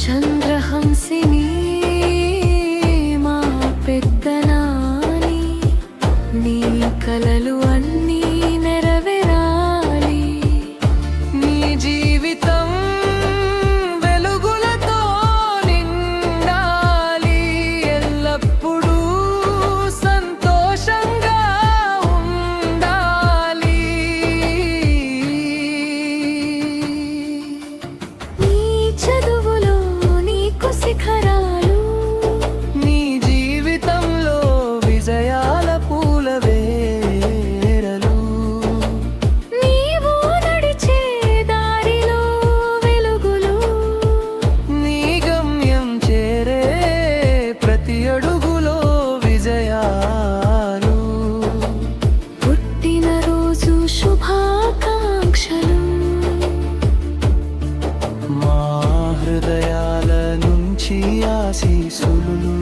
చంద్రహంసిని మా పెద్దనాని, నీ కలలు అన్నీ నెరవేరాలి. నీ జీవితం వెలుగులతో నిండాలి, ఎల్లప్పుడూ సంతోషంగా ఉండాలి. నీ చదువులో నీకు శిఖరాలు, నీ జీవితంలో విజయాల పూలవేరలు. నీవు నడిచే దారిలో వెలుగులు, నీ గమ్యం చేరే ప్రతి అడుగులో విజయాలు. పుట్టినరోజు శుభాకాంక్షలు, మా హృదయాల నుంచి ఆశీస్సులు.